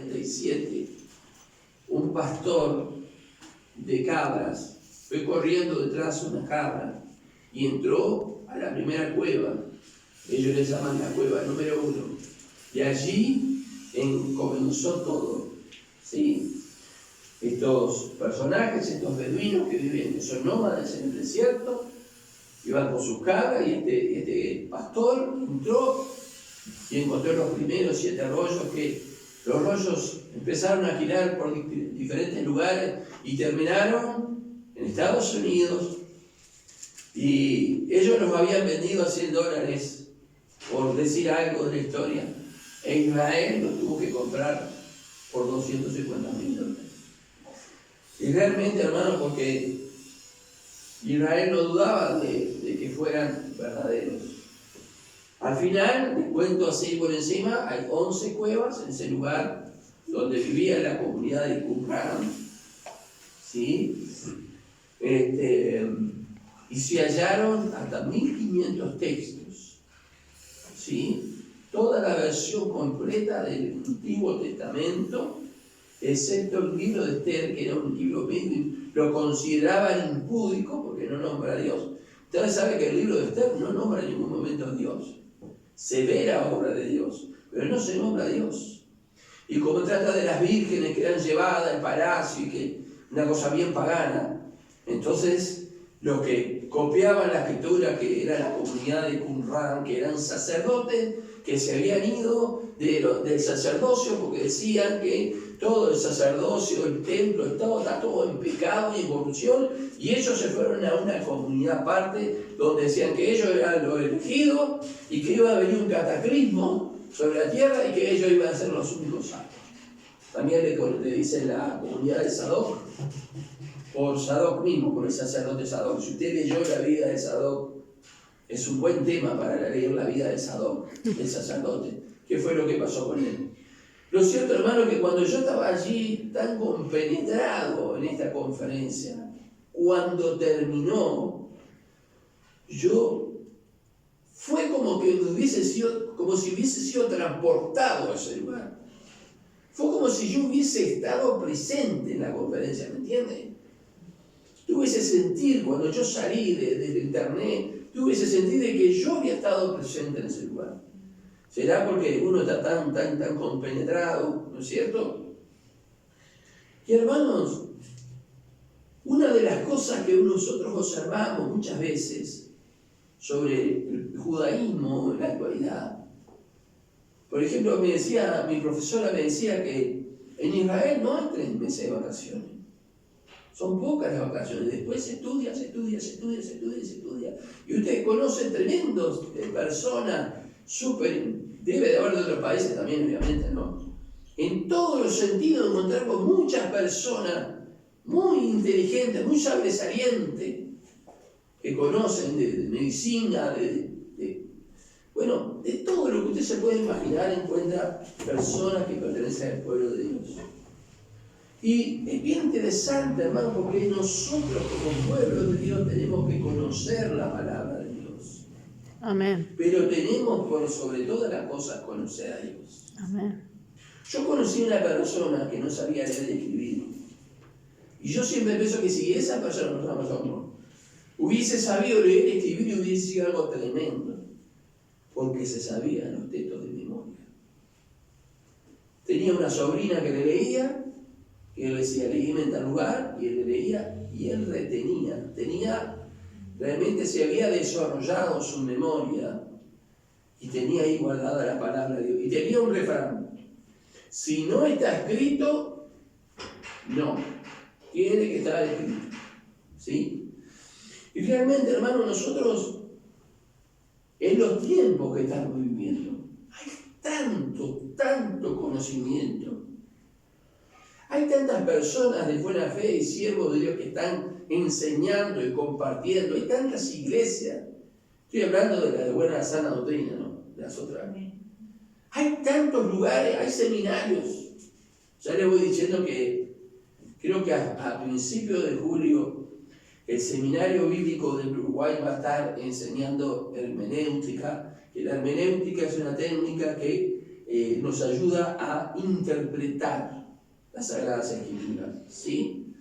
47, un pastor de cabras fue corriendo detrás de una cabra y entró a la primera cueva. Ellos le llaman la cueva número 1. Y allí comenzó todo, ¿sí? Estos personajes, estos beduinos que viven, que son nómadas en el desierto, iban con sus cabras y este pastor entró y encontró los primeros 7 rollos, que los rollos empezaron a girar por diferentes lugares y terminaron en Estados Unidos, y ellos los habían vendido a $100, por decir algo de la historia, e Israel los tuvo que comprar por $250.000. Y realmente, hermanos, porque Israel no dudaba de que fueran verdaderos. Al final, les cuento así por encima, hay 11 cuevas en ese lugar donde vivía la comunidad de Qumran, ¿sí? Y se hallaron hasta 1500 textos, ¿sí? Toda la versión completa del Antiguo Testamento, excepto el libro de Esther, que era un libro medio, lo consideraban impúdico porque no nombra a Dios. Ustedes saben que el libro de Esther no nombra en ningún momento a Dios. Se ve la obra de Dios, pero no se nombra a Dios. Y como trata de las vírgenes que eran llevadas al palacio y que una cosa bien pagana, entonces los que copiaban la escritura, que era la comunidad de Qumran, que eran sacerdotes que se habían ido del sacerdocio porque decían que todo el sacerdocio, el templo, está todo en pecado y en corrupción, y ellos se fueron a una comunidad aparte donde decían que ellos eran los elegidos y que iba a venir un cataclismo sobre la tierra y que ellos iban a ser los únicos santos. También le dicen la comunidad de Sadoc, por Sadoc mismo, por el sacerdote Sadoc. Si usted leyó la vida de Sadoc, es un buen tema para leer la vida de Sadoc, el sacerdote. ¿Qué fue lo que pasó con él? Lo cierto, hermano, es que cuando yo estaba allí tan compenetrado en esta conferencia, cuando terminó, fue como que como si hubiese sido transportado a ese lugar. Fue como si yo hubiese estado presente en la conferencia, ¿me entiende? Tuve ese sentir, cuando yo salí del internet, tuve ese sentir de que yo había estado presente en ese lugar. ¿Será porque uno está tan compenetrado, ¿no es cierto? Y hermanos, una de las cosas que nosotros observamos muchas veces sobre el judaísmo en la actualidad, por ejemplo, mi profesora me decía que en Israel no hay 3 meses de vacaciones. Son pocas las vacaciones. Después se estudia. Y ustedes conocen tremendos personas debe de haber de otros países también, obviamente, ¿no? En todos los sentidos encontramos muchas personas muy inteligentes, muy sobresalientes, que conocen de medicina, de todo lo que usted se puede imaginar, encuentra personas que pertenecen al pueblo de Dios. Y es bien interesante, hermano, porque nosotros como pueblo de Dios tenemos que conocer la palabra de Dios. Amén. Pero tenemos por sobre todas las cosas conocer a Dios. Amén. Yo conocí a una persona que no sabía leer y escribir. Y yo siempre pienso que si esa persona, nosotros, hubiese sabido leer y escribir, hubiese sido algo tremendo. Porque se sabían los textos de memoria. Tenía una sobrina que le leía, que él decía, leíme en tal lugar, y él le leía, y él retenía. Realmente se había desarrollado su memoria y tenía ahí guardada la palabra de Dios. Y tenía un refrán: si no está escrito, no. Tiene que estar escrito. ¿Sí? Y realmente, hermano, nosotros, en los tiempos que estamos viviendo, hay tanto conocimiento. Hay tantas personas de buena fe y siervos de Dios que están enseñando y compartiendo. Hay tantas iglesias. Estoy hablando de la de buena sana doctrina, ¿no? De las otras. Hay tantos lugares, hay seminarios. Ya les voy diciendo que creo que a principios de julio el Seminario Bíblico del Uruguay va a estar enseñando hermenéutica. Que la hermenéutica es una técnica que nos ayuda a interpretar las Sagradas Escrituras, ¿sí?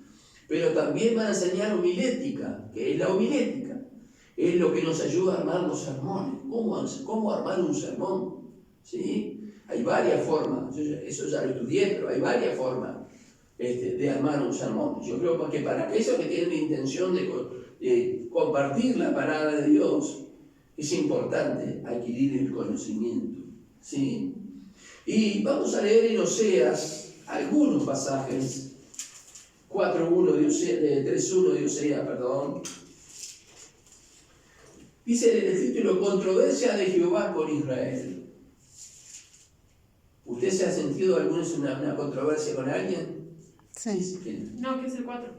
Pero también va a enseñar homilética, que es la homilética. Es lo que nos ayuda a armar los sermones. ¿Cómo armar un sermón? ¿Sí? Hay varias formas, eso ya lo estudié, pero hay varias formas de armar un sermón. Yo creo que para aquellos que tienen la intención de compartir la palabra de Dios, es importante adquirir el conocimiento, ¿sí? Y vamos a leer en Oseas algunos pasajes, 3.1 de Oseas, perdón. Dice el título, controversia de Jehová con Israel. ¿Usted se ha sentido alguna vez una controversia con alguien? Sí. Sí. No, ¿qué es el 4?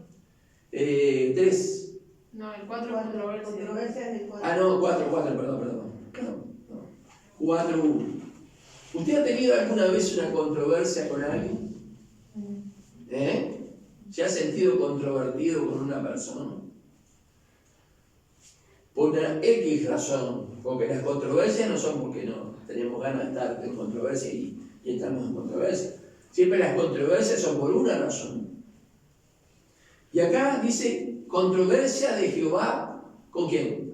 3. No, el 4 es controversia. del 4. Ah, no, 4, perdón. No. 4.1. ¿Usted ha tenido alguna vez una controversia con alguien? ¿Se ha sentido controvertido con una persona? Por una X razón, porque las controversias no son porque no tenemos ganas de estar en controversia y estamos en controversia. Siempre las controversias son por una razón. Y acá dice controversia de Jehová, ¿con quién?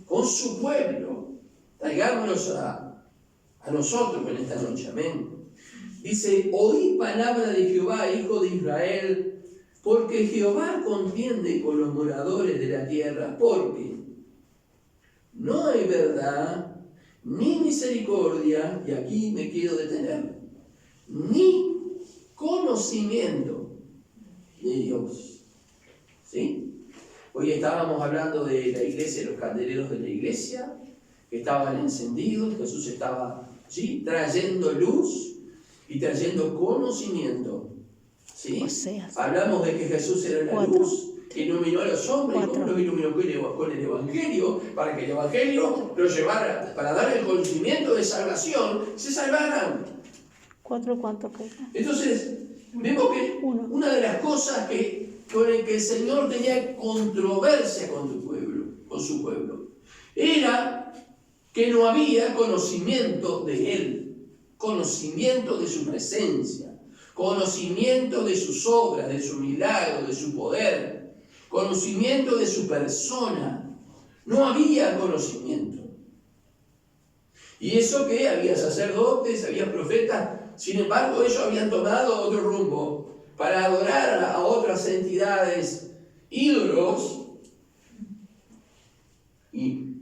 Con su pueblo. Traigámonos a nosotros en esta noche, amén. Dice, oí palabra de Jehová, hijo de Israel, porque Jehová contiende con los moradores de la tierra, porque no hay verdad, ni misericordia, y aquí me quiero detener, ni conocimiento de Dios. ¿Sí? Hoy estábamos hablando de la iglesia, los candeleros de la iglesia, que estaban encendidos, Jesús estaba, ¿sí?, trayendo luz y trayendo conocimiento. ¿Sí? Oseas. Hablamos de que Jesús era la 4. luz que iluminó a los hombres. 4. ¿Cómo los iluminó? Con el Evangelio, para que el Evangelio los llevara, para dar el conocimiento de salvación, se salvaran. 4, ¿cuánto queda? Entonces, vemos que una de las cosas con el que el Señor tenía controversia con su pueblo, era que no había conocimiento de Él, conocimiento de su presencia, conocimiento de sus obras, de su milagro, de su poder, conocimiento de su persona. No había conocimiento. Y eso que había sacerdotes, había profetas, sin embargo ellos habían tomado otro rumbo para adorar a otras entidades, ídolos. Y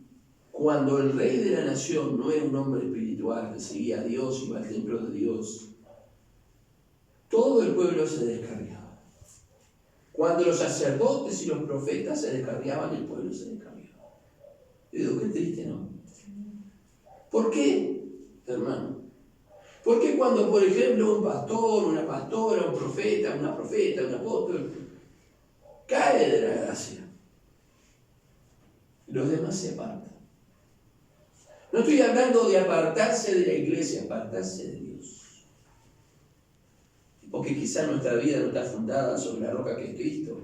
cuando el rey de la nación no era un hombre espiritual que seguía a Dios, iba al templo de Dios, todo el pueblo se descarriaba. Cuando los sacerdotes y los profetas se descarriaban, el pueblo se descarriaba. Yo digo, qué triste, ¿no? ¿Por qué, hermano? Porque cuando, por ejemplo, un pastor, una pastora, un profeta, un apóstol, cae de la gracia, los demás se apartan. No estoy hablando de apartarse de la iglesia, apartarse de Dios. Porque quizá nuestra vida no está fundada sobre la roca que es Cristo,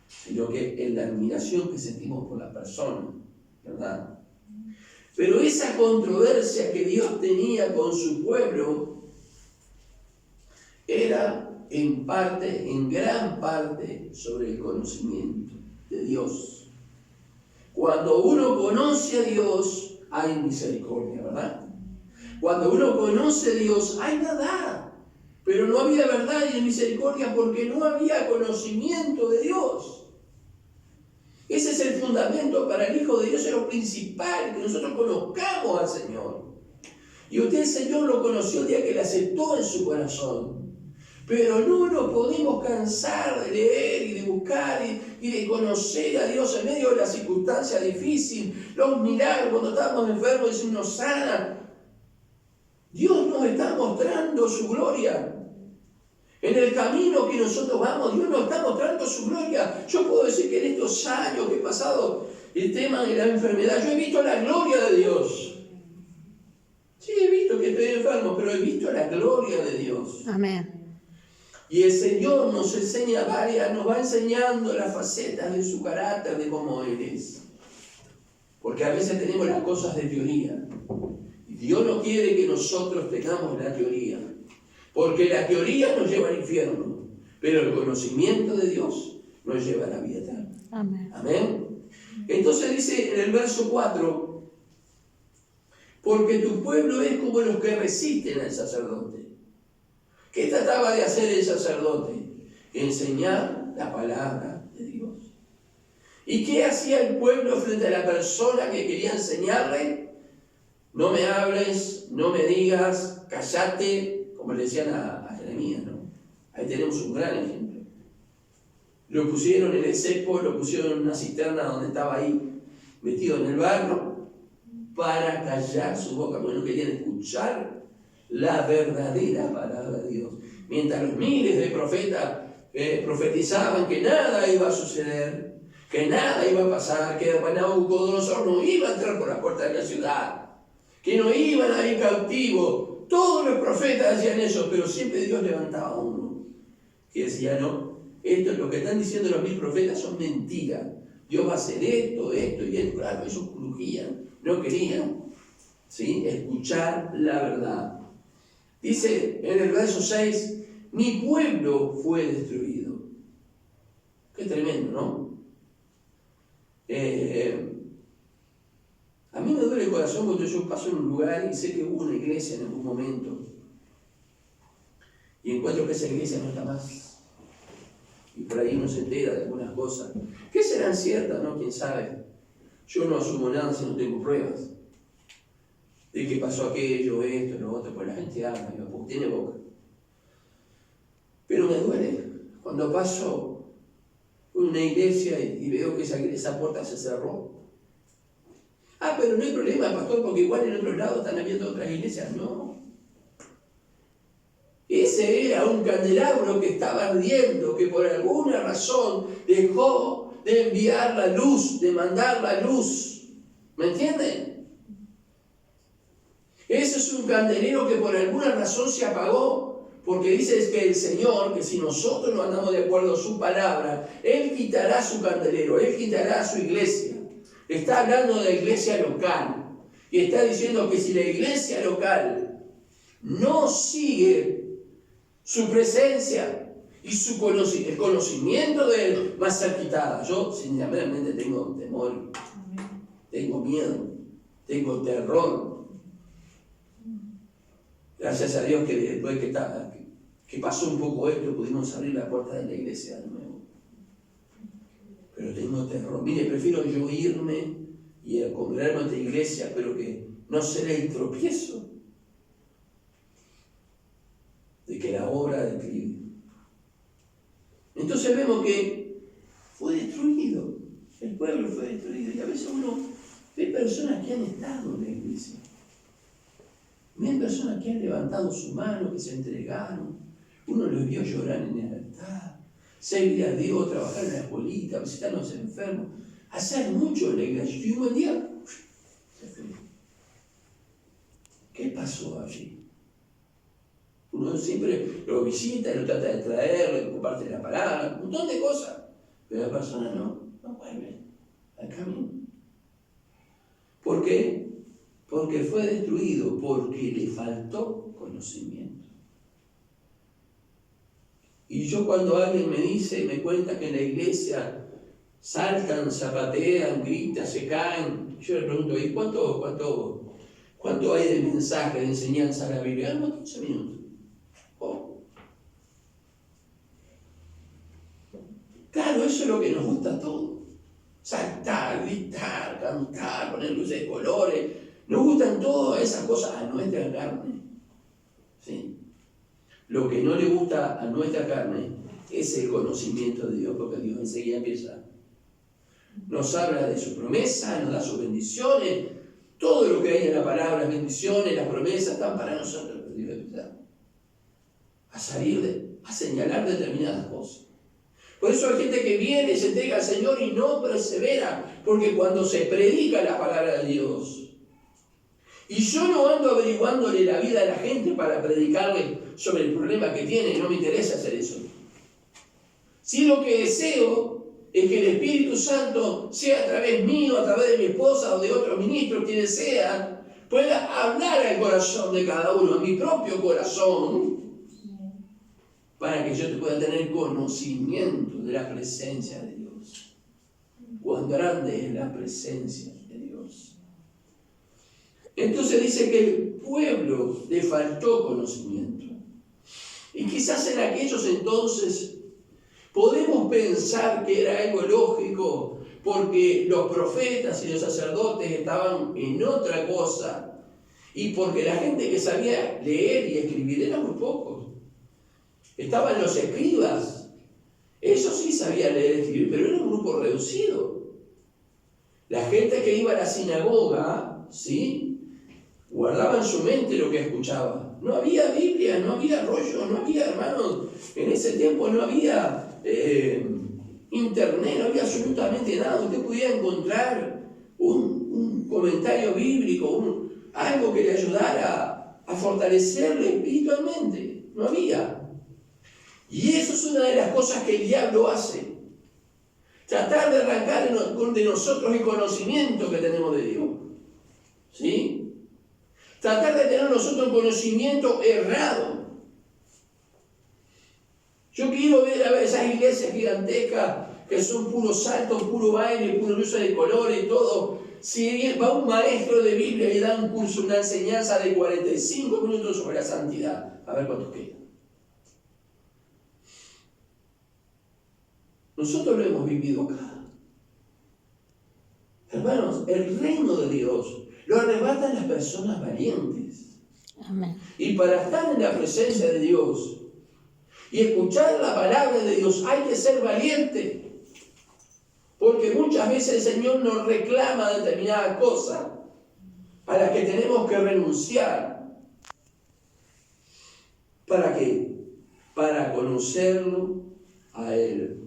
sino que en la admiración que sentimos por la persona, ¿verdad? Pero esa controversia que Dios tenía con su pueblo era en gran parte, sobre el conocimiento de Dios. Cuando uno conoce a Dios, hay misericordia, ¿verdad? Cuando uno conoce a Dios, hay verdad. Pero no había verdad y misericordia porque no había conocimiento de Dios. Ese es el fundamento para el Hijo de Dios, es lo principal, que nosotros conozcamos al Señor. Y usted, el Señor, lo conoció el día que le aceptó en su corazón. Pero no nos podemos cansar de leer y de buscar y de conocer a Dios en medio de la circunstancia difícil, los milagros, cuando estamos enfermos y nos sana. Dios nos está mostrando su gloria. En el camino que nosotros vamos, Dios nos está mostrando su gloria. Yo puedo decir que en estos años que he pasado el tema de la enfermedad, yo he visto la gloria de Dios. Sí, he visto que estoy enfermo, pero he visto la gloria de Dios. Amén. Y el Señor nos enseña nos va enseñando las facetas de su carácter, de cómo Él es. Porque a veces tenemos las cosas de teoría. Y Dios no quiere que nosotros tengamos la teoría, porque la teoría nos lleva al infierno, pero el conocimiento de Dios nos lleva a la vida eterna. Amén. Amén. Entonces dice en el verso 4, porque tu pueblo es como los que resisten al sacerdote. ¿Qué trataba de hacer el sacerdote? Enseñar la palabra de Dios. ¿Y qué hacía el pueblo frente a la persona que quería enseñarle? No me hables, no me digas, callate, como le decían a Jeremías, ¿no? Ahí tenemos un gran ejemplo. Lo pusieron en el cepo, lo pusieron en una cisterna donde estaba ahí metido en el barro para callar su boca, porque no querían escuchar la verdadera palabra de Dios. Mientras los miles de profetas profetizaban que nada iba a suceder, que nada iba a pasar, que Nabucodonosor no iba a entrar por la puerta de la ciudad, que no iban a ir cautivos. Todos los profetas decían eso, pero siempre Dios levantaba a uno que decía, no, esto es lo que están diciendo los 1000 profetas, son mentiras. Dios va a hacer esto y esto. Claro, ellos crujían, no querían, ¿sí?, escuchar la verdad. Dice en el verso 6, mi pueblo fue destruido. Qué tremendo, ¿no? A mí me duele el corazón cuando yo paso en un lugar y sé que hubo una iglesia en algún momento y encuentro que esa iglesia no está más. Y por ahí uno se entera de algunas cosas. ¿Qué serán ciertas, no? ¿Quién sabe? Yo no asumo nada si no tengo pruebas de que pasó aquello, esto, lo otro, pues la gente habla, porque tiene boca. Pero me duele cuando paso por una iglesia y veo que esa puerta se cerró. Ah, pero no hay problema, pastor, porque igual en otros lados están habiendo otras iglesias. No. Ese era un candelabro que estaba ardiendo, que por alguna razón dejó de enviar la luz, de mandar la luz. ¿Me entienden? Ese es un candelero que por alguna razón se apagó, porque dice que el Señor, que si nosotros no andamos de acuerdo a su palabra, Él quitará su candelero, Él quitará su iglesia. Está hablando de la iglesia local y está diciendo que si la iglesia local no sigue su presencia y el conocimiento de Él, va a ser quitada. Yo sinceramente tengo temor, tengo miedo, tengo terror. Gracias a Dios que después que pasó un poco esto pudimos abrir la puerta de la iglesia de nuevo. Pero tengo terror. Mire, prefiero yo irme y congregarme a otra iglesia, pero que no será el tropiezo de que la obra declive. Entonces vemos que fue destruido, el pueblo fue destruido, y a veces uno ve personas que han estado en la iglesia, ven personas que han levantado su mano, que se entregaron, uno los vio llorar en el altar, servir a Dios, trabajar en la escuelita, visitar a los enfermos, hacer mucho en la iglesia, y un buen día se fue. ¿Qué pasó allí? Uno siempre lo visita, lo trata de traer, le comparte la palabra, un montón de cosas, pero la persona no vuelve al camino. ¿Por qué? Porque fue destruido, porque le faltó conocimiento. Y yo cuando alguien me cuenta que en la iglesia saltan, zapatean, gritan, se caen, yo le pregunto, ¿y cuánto hay de mensaje, de enseñanza de la Biblia? No, 15 minutos. Oh. Claro, eso es lo que nos gusta a todos. Saltar, gritar, cantar, poner luces de colores. Nos gustan todas esas cosas a nuestra carne. ¿Sí? Lo que no le gusta a nuestra carne es el conocimiento de Dios, porque Dios enseguida empieza. Nos habla de su promesa, nos da sus bendiciones, todo lo que hay en la palabra, las bendiciones, las promesas, están para nosotros, pero Dios empieza a señalar determinadas cosas. Por eso hay gente que viene y se entrega al Señor y no persevera, porque cuando se predica la palabra de Dios, y yo no ando averiguándole la vida a la gente para predicarle sobre el problema que tiene, no me interesa hacer eso. Sí, lo que deseo es que el Espíritu Santo sea a través mío, a través de mi esposa o de otros ministros, quienes sean, pueda hablar al corazón de cada uno, a mi propio corazón, para que yo pueda tener conocimiento de la presencia de Dios. Cuán grande es la presencia de Dios. Entonces dice que el pueblo le faltó conocimiento. Y quizás en aquellos entonces podemos pensar que era algo lógico, porque los profetas y los sacerdotes estaban en otra cosa, y porque la gente que sabía leer y escribir era muy pocos. Estaban los escribas, ellos sí sabían leer y escribir, pero era un grupo reducido. La gente que iba a la sinagoga, ¿sí?, guardaba en su mente lo que escuchaba. No había Biblia, no había rollo, no había, hermanos, en ese tiempo no había internet, no había absolutamente nada. Usted podía encontrar un comentario bíblico, algo que le ayudara a fortalecerle espiritualmente. No había. Y eso es una de las cosas que el diablo hace. Tratar de arrancar de nosotros el conocimiento que tenemos de Dios. ¿Sí? Tratar de tener nosotros un conocimiento errado. Yo quiero ver a esas iglesias gigantescas que son puro salto, puro baile, puro uso de colores y todo. Si va un maestro de Biblia y da un curso, una enseñanza de 45 minutos sobre la santidad, a ver cuántos quedan. Nosotros lo hemos vivido acá. Hermanos, el reino de Dios lo arrebatan las personas valientes. Amén. Y para estar en la presencia de Dios y escuchar la palabra de Dios hay que ser valiente. Porque muchas veces el Señor nos reclama determinadas cosas a las que tenemos que renunciar. ¿Para qué? Para conocerlo a Él.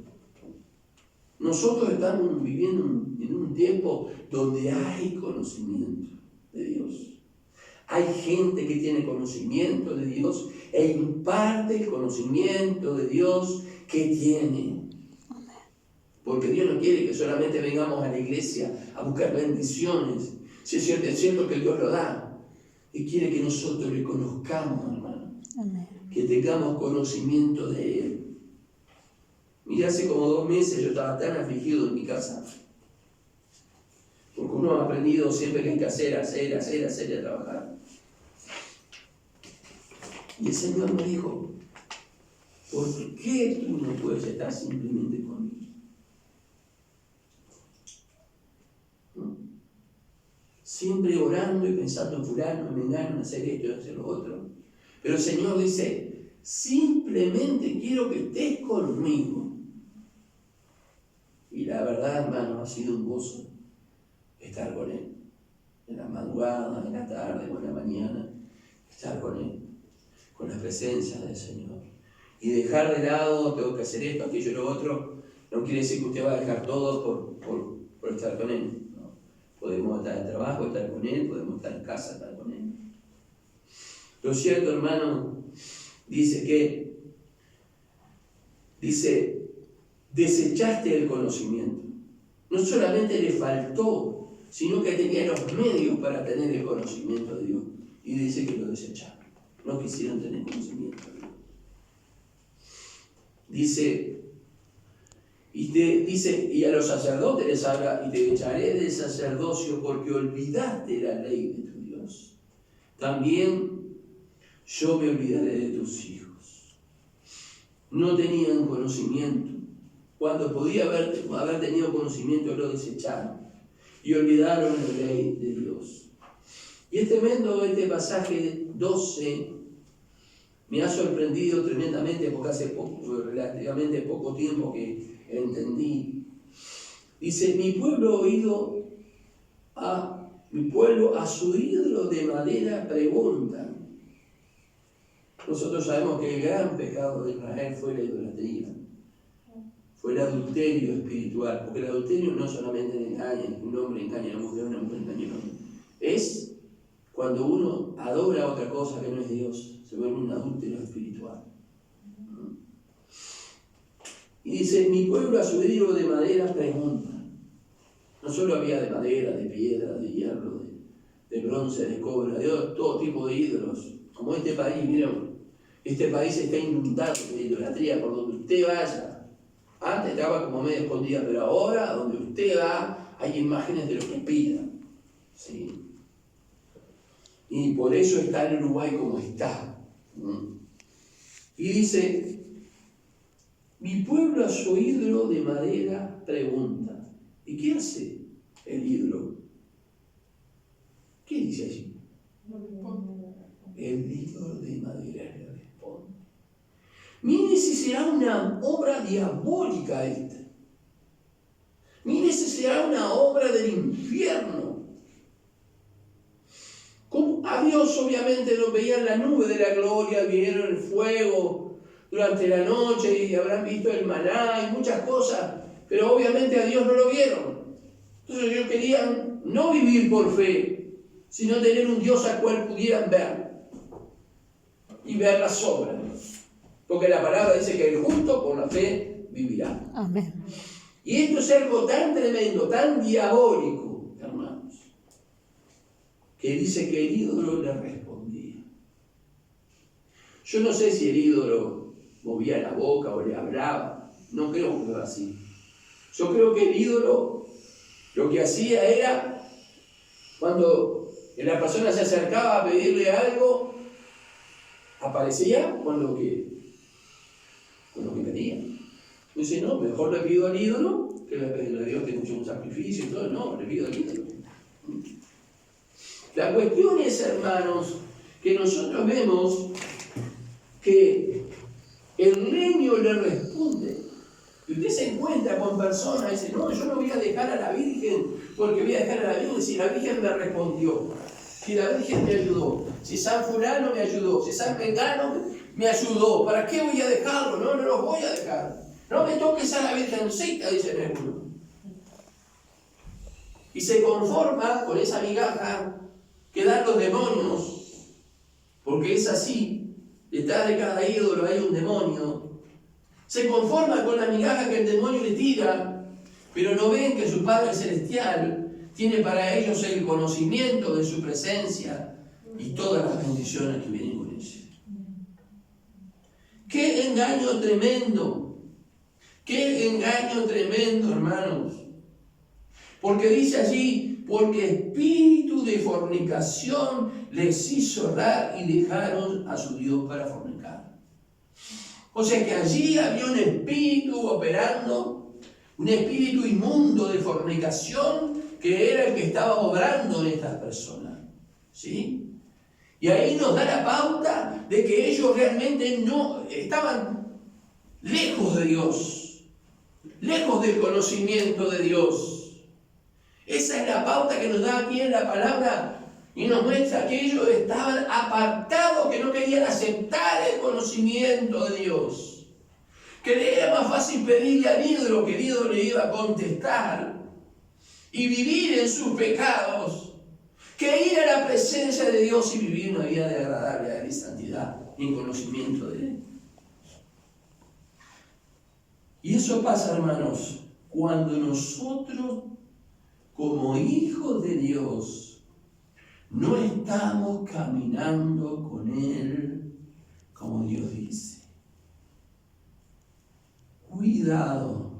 Nosotros estamos viviendo en un tiempo donde hay conocimiento de Dios. Hay gente que tiene conocimiento de Dios e imparte el conocimiento de Dios que tiene. Porque Dios no quiere que solamente vengamos a la iglesia a buscar bendiciones. Si es cierto que Dios lo da. Y quiere que nosotros le conozcamos, hermano. Amén. Que tengamos conocimiento de Él. Mira, hace como 2 meses yo estaba tan afligido en mi casa. Porque uno ha aprendido siempre que hay que hacer y a trabajar. Y el Señor me dijo, ¿por qué tú no puedes estar simplemente conmigo? ¿No? Siempre orando y pensando en fulano, en mengano, en hacer esto y hacer lo otro. Pero el Señor dice, simplemente quiero que estés conmigo. Y la verdad, hermano, ha sido un gozo estar con Él. En la madrugada, en la tarde o en la mañana, estar con Él, con la presencia del Señor. Y dejar de lado, tengo que hacer esto, aquello y lo otro, no quiere decir que usted va a dejar todo por estar con Él. ¿No? Podemos estar en trabajo, estar con Él, podemos estar en casa, estar con Él. Lo cierto, hermano, dice, desechaste el conocimiento. No solamente le faltó, sino que tenía los medios para tener el conocimiento de Dios. Y dice que lo desecharon. No quisieron tener conocimiento de Dios. Dice, y a los sacerdotes les habla, y te echaré del sacerdocio porque olvidaste la ley de tu Dios. También yo me olvidaré de tus hijos. No tenían conocimiento. Cuando podía haber tenido conocimiento, lo desecharon y olvidaron la ley de Dios. Y es tremendo este pasaje 12, me ha sorprendido tremendamente porque hace relativamente poco tiempo que entendí. Dice, mi pueblo a su ídolo de madera preguntan. Nosotros sabemos que el gran pecado de Israel fue la idolatría. Fue el adulterio espiritual, porque el adulterio no solamente engaña, un hombre engaña a una mujer engaña a un hombre. Es cuando uno adora a otra cosa que no es Dios, se vuelve un adúltero espiritual. Y dice, mi pueblo a su ídolo de madera pregunta. No solo había de madera, de piedra, de hierro, de bronce, de cobre, de oro, todo tipo de ídolos. Como este país, miren, este país está inundado de idolatría por donde usted vaya. Antes estaba como medio escondida, pero ahora, donde usted va, hay imágenes de lo que pidan. ¿Sí? Y por eso está el Uruguay como está. Y dice, mi pueblo a su ídolo de madera pregunta. ¿Y qué hace el ídolo? ¿Qué dice allí? El ídolo de madera le responde. Mire si será una obra diabólica esta. Mire si será una obra del infierno. A Dios obviamente lo veían la nube de la gloria, vieron el fuego durante la noche y habrán visto el maná y muchas cosas, pero obviamente a Dios no lo vieron. Entonces ellos querían no vivir por fe, sino tener un Dios al cual pudieran ver y ver las obras. Porque la palabra dice que el justo por la fe vivirá. Amén. Y esto es algo tan tremendo, tan diabólico, hermanos, que dice que el ídolo le respondía. Yo no sé si el ídolo movía la boca o le hablaba, no creo que fuera así. Yo creo que el ídolo lo que hacía era, cuando la persona se acercaba a pedirle algo, aparecía con lo que pedía. Dice, no, mejor le pido al ídolo que le pedirle a Dios que mucho un sacrificio y todo. No, le pido al ídolo. La cuestión es, hermanos, que nosotros vemos que el leño le responde. Y usted se encuentra con personas y dice, no, yo no voy a dejar a la Virgen porque voy a dejar a la Virgen si la Virgen me respondió, si la Virgen me ayudó, si San Fulano me ayudó, si San Mengano me ayudó, ¿para qué voy a dejarlo? No, no los voy a dejar. No me toques a la Virgencita, dice el hermano. Y se conforma con esa migaja que dan los demonios, porque es así, detrás de cada ídolo hay un demonio. Se conforma con la migaja que el demonio le tira, pero no ven que su Padre Celestial tiene para ellos el conocimiento de su presencia y todas las bendiciones que vienen con ella. ¡Qué engaño tremendo! ¡Qué engaño tremendo, hermanos! Porque dice allí, porque espíritu de fornicación les hizo orar y dejaron a su Dios para fornicar. O sea que allí había un espíritu operando, un espíritu inmundo de fornicación que era el que estaba obrando en estas personas. ¿Sí? Y ahí nos da la pauta de que ellos realmente no estaban lejos de Dios, lejos del conocimiento de Dios. Esa es la pauta que nos da aquí en la palabra y nos muestra que ellos estaban apartados, que no querían aceptar el conocimiento de Dios. Que le era más fácil pedirle al ídolo que el ídolo le iba a contestar y vivir en sus pecados, que ir a la presencia de Dios y vivir una vida de agradable a Él y santidad y en conocimiento de Él. Y eso pasa, hermanos, cuando nosotros, como hijos de Dios, no estamos caminando con Él como Dios dice. Cuidado,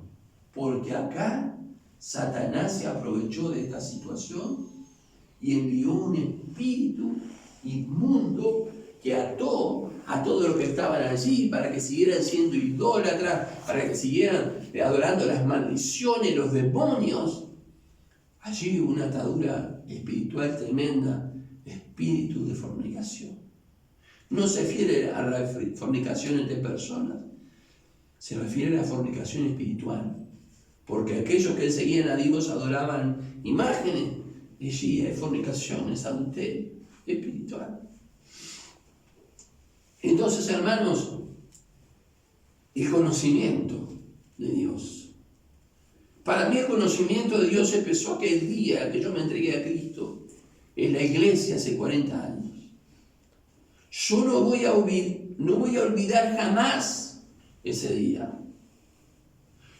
porque acá Satanás se aprovechó de esta situación y envió un espíritu inmundo que ató a todos los que estaban allí para que siguieran siendo idólatras, para que siguieran adorando las maldiciones, los demonios. Allí hubo una atadura espiritual tremenda, espíritu de fornicación. No se refiere a la fornicación entre personas, se refiere a la fornicación espiritual, porque aquellos que seguían a Dios adoraban imágenes, y allí hay fornicación, es adulterio espiritual. Entonces, hermanos, el conocimiento de Dios. Para mí el conocimiento de Dios empezó aquel día que yo me entregué a Cristo en la iglesia hace 40 años. Yo no voy a olvidar jamás ese día.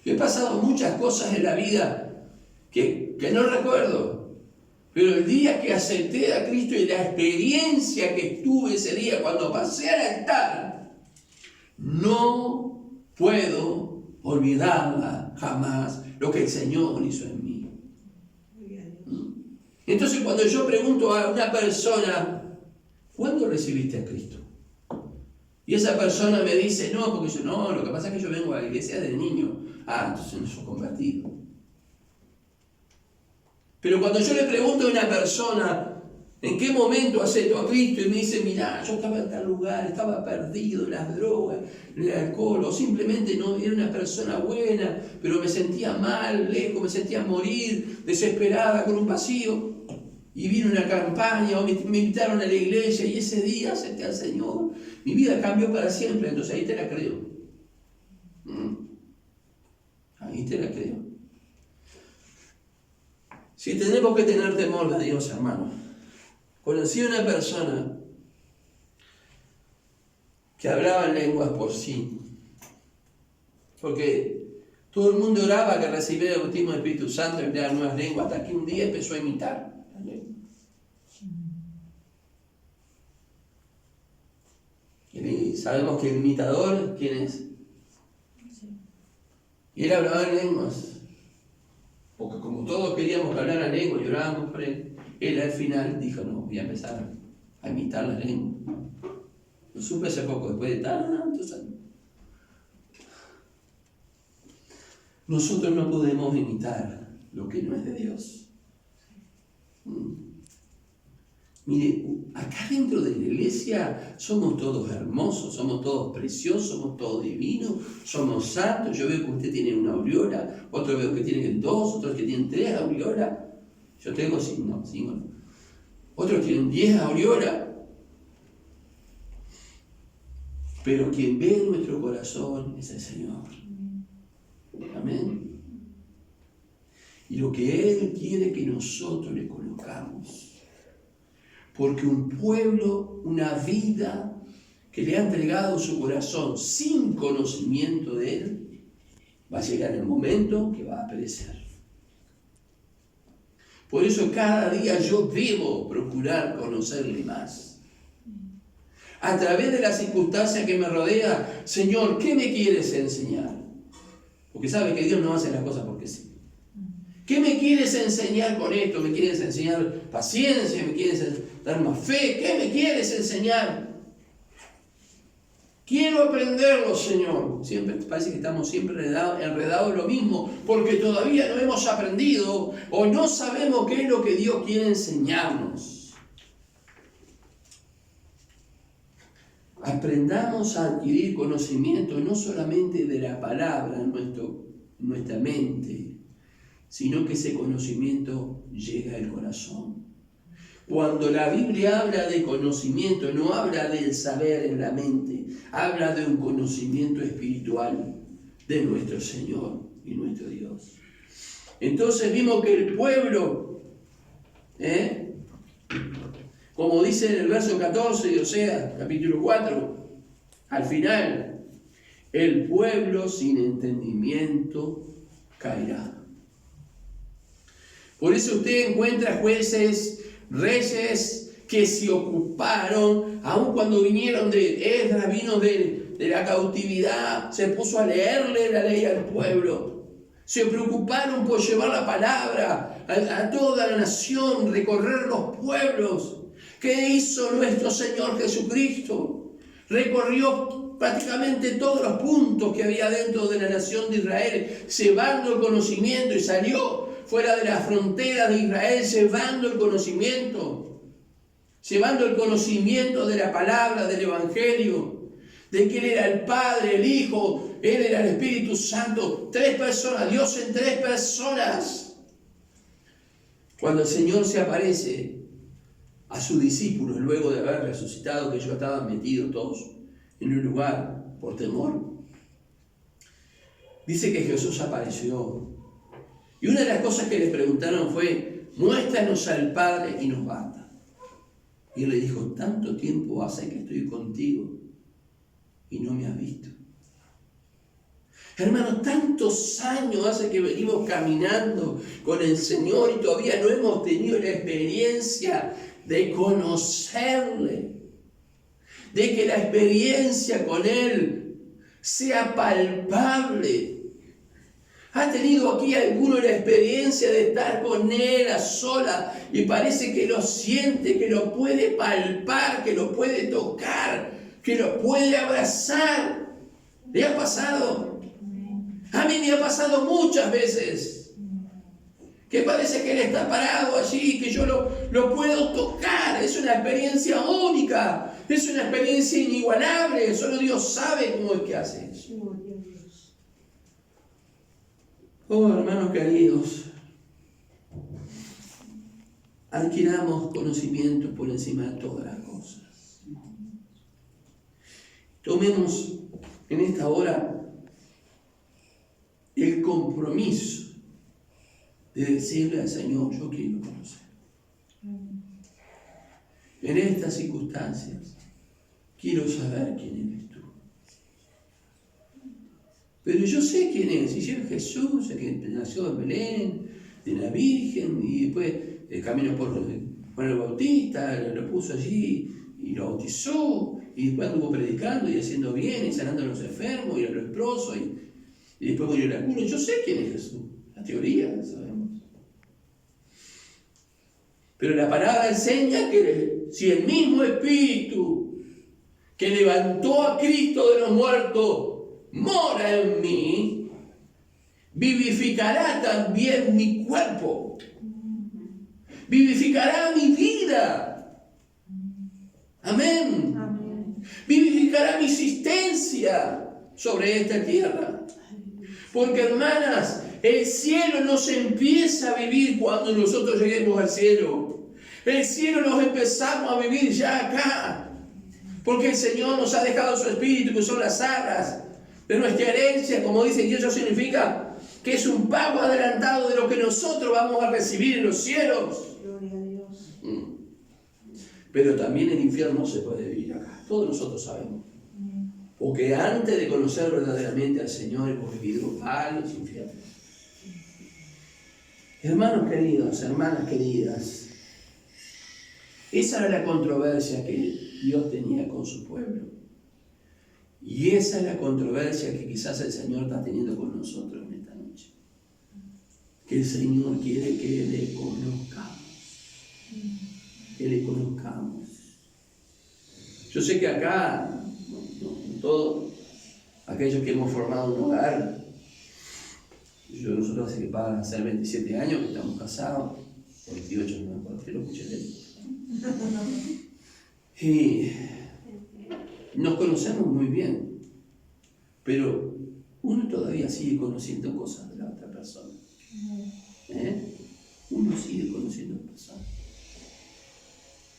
Yo he pasado muchas cosas en la vida que no recuerdo, Pero el día que acepté a Cristo y la experiencia que tuve ese día cuando pasé al altar, no puedo olvidarla jamás lo que el Señor hizo en mí. Entonces cuando yo pregunto a una persona, ¿cuándo recibiste a Cristo? Y esa persona me dice, no, porque yo no, lo que pasa es que yo vengo a la iglesia de niño. Ah, entonces no soy convertido. Pero cuando yo le pregunto a una persona, ¿en qué momento aceptó a Cristo? Y me dice, mirá, yo estaba en tal lugar, estaba perdido en las drogas, en el alcohol, o simplemente no era una persona buena, pero me sentía mal, lejos, me sentía morir, desesperada, con un vacío. Y vino una campaña, o me invitaron a la iglesia, y ese día acepté al Señor. Mi vida cambió para siempre, entonces ahí te la creo. Ahí te la creo. Si tenemos que tener temor de Dios, hermano. Conocí a una persona que hablaba en lenguas por sí. Porque todo el mundo oraba que recibiera el bautismo del Espíritu Santo y crear nuevas lenguas, hasta que un día empezó a imitar. Y sabemos que el imitador, ¿quién es? Y él hablaba en lenguas. Porque como todos queríamos que hablara lengua y orábamos por él, él al final dijo, no, voy a empezar a imitar la lengua. Lo supe hace poco, después de tantos años. Nosotros no podemos imitar lo que no es de Dios. Mire, acá dentro de la iglesia somos todos hermosos, somos todos preciosos, somos todos divinos, somos santos. Yo veo que usted tiene una aureola, otro veo que tienen 2, otros que tienen 3 aureolas. Yo tengo 5, no. Otros tienen 10 aureolas. Pero quien ve nuestro corazón es el Señor. Amén. Y lo que Él quiere que nosotros le colocamos. Porque un pueblo, una vida que le ha entregado su corazón sin conocimiento de Él, va a llegar el momento que va a perecer. Por eso cada día yo debo procurar conocerle más. A través de las circunstancias que me rodea, Señor, ¿qué me quieres enseñar? Porque sabe que Dios no hace las cosas porque sí. ¿Qué me quieres enseñar con esto? ¿Me quieres enseñar paciencia? ¿Me quieres dar más fe? ¿Qué me quieres enseñar? Quiero aprenderlo, Señor. Siempre parece que estamos siempre enredados en lo mismo, porque todavía no hemos aprendido o no sabemos qué es lo que Dios quiere enseñarnos. Aprendamos a adquirir conocimiento no solamente de la palabra en nuestra mente, sino que ese conocimiento llega al corazón. Cuando la Biblia habla de conocimiento, no habla del saber en la mente, habla de un conocimiento espiritual de nuestro Señor y nuestro Dios. Entonces vimos que el pueblo, como dice en el verso 14 de Oseas, capítulo 4, al final, el pueblo sin entendimiento caerá. Por eso usted encuentra jueces, reyes que se ocuparon, aun cuando vinieron de Esdras, vino de la cautividad, se puso a leerle la ley al pueblo. Se preocuparon por llevar la palabra a toda la nación, recorrer los pueblos. ¿Qué hizo nuestro Señor Jesucristo? Recorrió prácticamente todos los puntos que había dentro de la nación de Israel, llevando el conocimiento, y salió fuera de las fronteras de Israel, llevando el conocimiento de la palabra, del Evangelio, de que Él era el Padre, el Hijo, Él era el Espíritu Santo, 3 personas, Dios en 3 personas. Cuando el Señor se aparece a sus discípulos, luego de haber resucitado, que ellos estaban metidos todos en un lugar por temor, dice que Jesús apareció. Y una de las cosas que le preguntaron fue, muéstranos al Padre y nos basta. Y él le dijo, tanto tiempo hace que estoy contigo y no me has visto. Hermanos, tantos años hace que venimos caminando con el Señor y todavía no hemos tenido la experiencia de conocerle, de que la experiencia con Él sea palpable. ¿Ha tenido aquí alguno la experiencia de estar con Él a sola y parece que lo siente, que lo puede palpar, que lo puede tocar, que lo puede abrazar? ¿Le ha pasado? A mí me ha pasado muchas veces. Que parece que Él está parado allí, que yo lo puedo tocar. Es una experiencia única, es una experiencia inigualable. Solo Dios sabe cómo es que hace eso. Oh, hermanos queridos, adquiramos conocimiento por encima de todas las cosas. Tomemos en esta hora el compromiso de decirle al Señor, yo quiero conocer. En estas circunstancias, quiero saber quién eres tú. Pero yo sé quién es, y yo es Jesús, el que nació en Belén, de la Virgen, y después caminó por Juan el Bautista, lo puso allí y lo bautizó, y después anduvo predicando y haciendo bien, y sanando a los enfermos y a los leprosos, y después murió la cura. Yo sé quién es Jesús, la teoría la sabemos. Pero la palabra enseña que si el mismo Espíritu que levantó a Cristo de los muertos mora en mí, vivificará también mi cuerpo, vivificará mi vida. Amén. Amén. Vivificará mi existencia sobre esta tierra. Porque, hermanas, el cielo no se empieza a vivir cuando nosotros lleguemos al cielo. El cielo nos empezamos a vivir ya acá. Porque el Señor nos ha dejado su Espíritu, que son las arras de nuestra herencia, como dice Dios. Eso significa que es un pago adelantado de lo que nosotros vamos a recibir en los cielos. Gloria a Dios. Pero también el infierno se puede vivir acá. Todos nosotros sabemos. Porque antes de conocer verdaderamente al Señor hemos vivido varios infiernos. Hermanos queridos, hermanas queridas, esa era la controversia que Dios tenía con su pueblo. Y esa es la controversia que quizás el Señor está teniendo con nosotros en esta noche. Que el Señor quiere que le conozcamos. Que le conozcamos. Yo sé que acá, todos aquellos que hemos formado un hogar, nosotros hace que van a ser 27 años que estamos casados, 28 no me acuerdo, que lo escuché de él. Y nos conocemos muy bien, pero uno todavía sigue conociendo cosas de la otra persona. Uno sigue conociendo personas.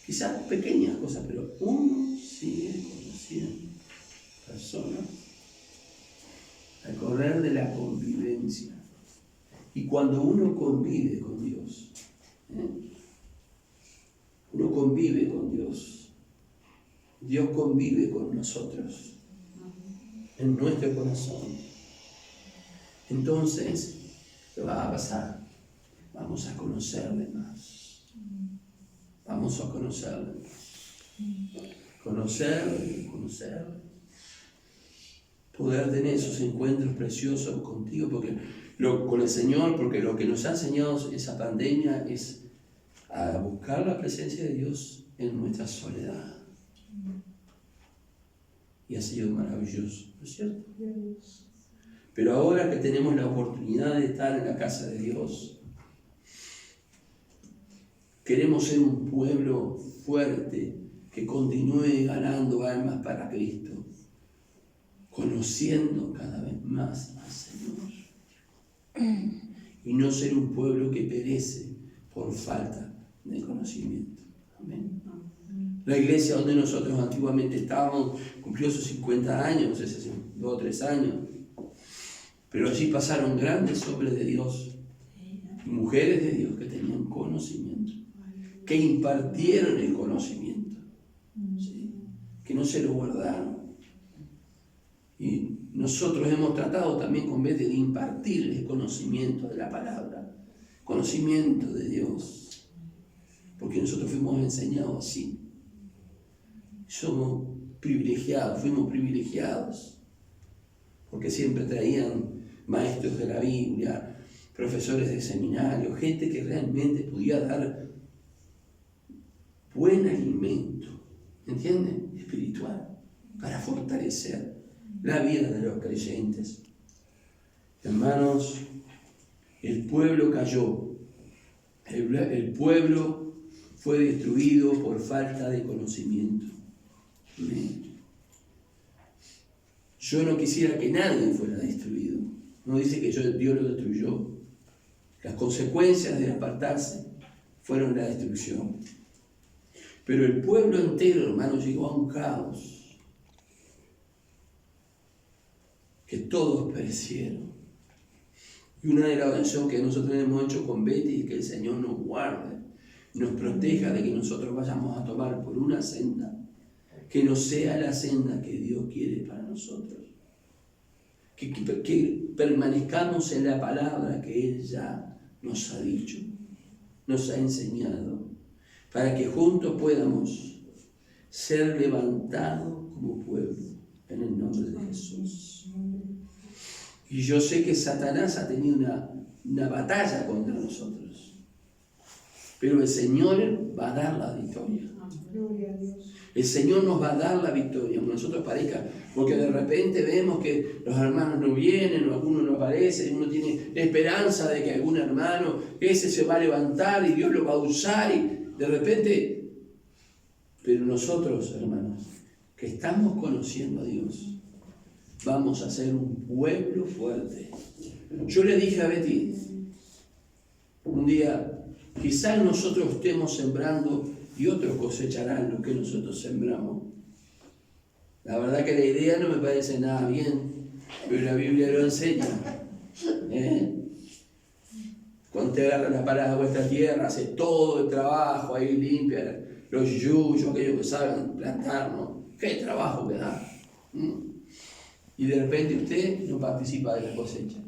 Quizás pequeñas cosas, pero uno sigue conociendo personas al correr de la convivencia. Y cuando uno convive con Dios, uno convive con Dios, Dios convive con nosotros en nuestro corazón. Entonces, ¿qué va a pasar? Vamos a conocerle más. Vamos a conocerle más. Conocerle, conocerle. Poder tener esos encuentros preciosos contigo, con el Señor, porque lo que nos ha enseñado esa pandemia es a buscar la presencia de Dios en nuestra soledad. Y ha sido maravilloso, ¿no es cierto? Pero ahora que tenemos la oportunidad de estar en la casa de Dios, queremos ser un pueblo fuerte que continúe ganando almas para Cristo, conociendo cada vez más al Señor. Y no ser un pueblo que perece por falta de conocimiento. Amén. La iglesia donde nosotros antiguamente estábamos cumplió sus 50 años, hace 2 o 3 años. Pero allí pasaron grandes hombres de Dios y mujeres de Dios que tenían conocimiento, que impartieron el conocimiento, ¿sí? Que no se lo guardaron. Y nosotros hemos tratado también con Betty de impartirles conocimiento de la palabra, conocimiento de Dios, porque nosotros fuimos enseñados así. Fuimos privilegiados, porque siempre traían maestros de la Biblia, profesores de seminario, gente que realmente podía dar buen alimento, ¿entienden? Espiritual, para fortalecer la vida de los creyentes. Hermanos, el pueblo cayó, el pueblo fue destruido por falta de conocimiento. Amén. Yo no quisiera que nadie fuera destruido. No dice que Dios lo destruyó. Las consecuencias de apartarse fueron la destrucción. Pero el pueblo entero, hermanos, llegó a un caos. Que todos perecieron. Y una de las oraciones que nosotros hemos hecho con Betty es que el Señor nos guarde, nos proteja de que nosotros vayamos a tomar por una senda que no sea la senda que Dios quiere para nosotros. Que permanezcamos en la palabra que Él ya nos ha dicho, nos ha enseñado, para que juntos podamos ser levantados como pueblo en el nombre de Jesús. Y yo sé que Satanás ha tenido una batalla contra nosotros, pero el Señor va a dar la victoria. El Señor nos va a dar la victoria, aunque a nosotros parezca, porque de repente vemos que los hermanos no vienen, o alguno no aparece, y uno tiene esperanza de que algún hermano, ese se va a levantar y Dios lo va a usar, y de repente, pero nosotros, hermanos, que estamos conociendo a Dios, vamos a ser un pueblo fuerte. Yo le dije a Betty, un día, quizás nosotros estemos sembrando y otros cosecharán lo que nosotros sembramos. La verdad que la idea no me parece nada bien, pero la Biblia lo enseña. Cuando te agarra la parada de vuestra tierra, hace todo el trabajo ahí, limpia los yuyos, aquellos que saben plantar, ¿no? Qué trabajo que da. Y de repente usted no participa de la cosecha,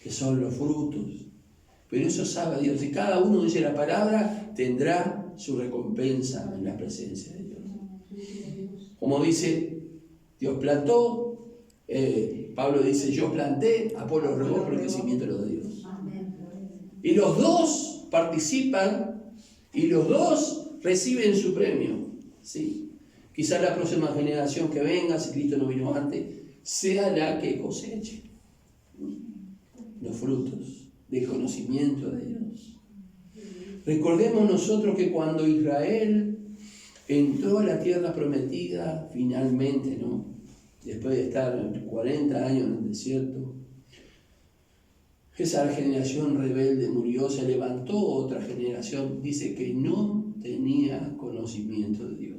que son los frutos. Pero eso sabe Dios. Si cada uno dice la palabra, tendrá su recompensa en la presencia de Dios. Como dice, Dios plantó, Pablo dice, yo planté, Apolo regó por el crecimiento de los de Dios. Y los dos participan y los dos reciben su premio. ¿Sí? Quizás la próxima generación que venga, si Cristo no vino antes, sea la que coseche los frutos del conocimiento de Dios. Recordemos nosotros que cuando Israel entró a la tierra prometida, finalmente, ¿no? Después de estar 40 años en el desierto, esa generación rebelde murió, se levantó otra generación, dice que no tenía conocimiento de Dios.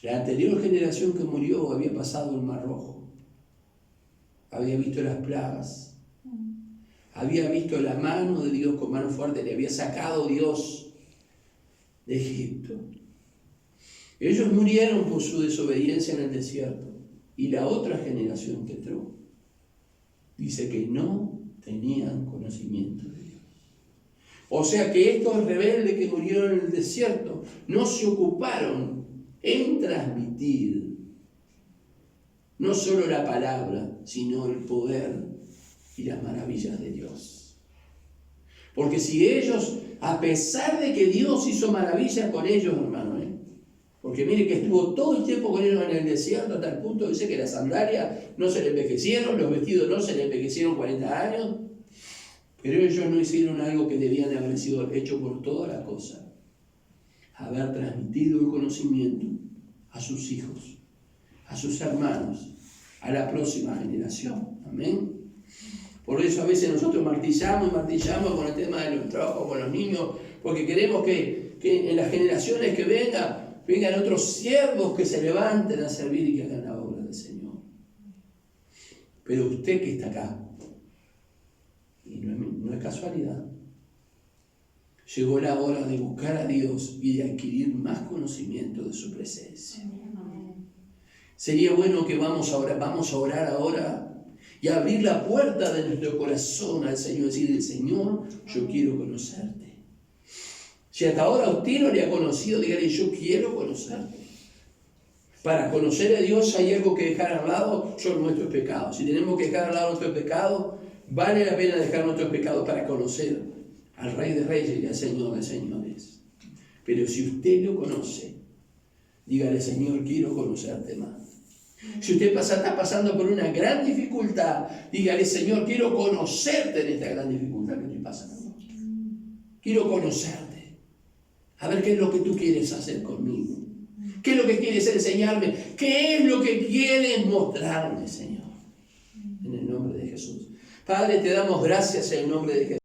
La anterior generación que murió había pasado el Mar Rojo, había visto las plagas, había visto la mano de Dios con mano fuerte, le había sacado Dios de Egipto. Ellos murieron por su desobediencia en el desierto. Y la otra generación que entró dice que no tenían conocimiento de Dios. O sea que estos rebeldes que murieron en el desierto no se ocuparon en transmitir no solo la palabra, sino el poder y las maravillas de Dios. Porque si ellos, a pesar de que Dios hizo maravillas con ellos, hermano, porque mire que estuvo todo el tiempo con ellos en el desierto, hasta el punto dice que las sandalias no se le envejecieron, los vestidos no se le envejecieron 40 años, pero ellos no hicieron algo que debían haber sido hecho por toda la cosa: haber transmitido el conocimiento a sus hijos, a sus hermanos, a la próxima generación. Amén. Por eso a veces nosotros martillamos con el tema de los trabajos con los niños, porque queremos que en las generaciones que vengan otros siervos que se levanten a servir y que hagan la obra del Señor. Pero usted que está acá, y no es casualidad, llegó la hora de buscar a Dios y de adquirir más conocimiento de su presencia. Sería bueno que vamos a orar ahora y abrir la puerta de nuestro corazón al Señor, decirle, Señor, yo quiero conocerte. Si hasta ahora usted no le ha conocido, dígale, yo quiero conocerte. Para conocer a Dios hay algo que dejar al lado, son nuestros pecados. Si tenemos que dejar al lado nuestros pecados, vale la pena dejar nuestros pecados para conocer al Rey de Reyes y al Señor de Señores. Pero si usted lo conoce, dígale, Señor, quiero conocerte más. Si usted está pasando por una gran dificultad, dígale, Señor, quiero conocerte en esta gran dificultad que estoy pasando. Quiero conocerte. A ver qué es lo que tú quieres hacer conmigo. ¿Qué es lo que quieres enseñarme? ¿Qué es lo que quieres mostrarme, Señor? En el nombre de Jesús. Padre, te damos gracias en el nombre de Jesús.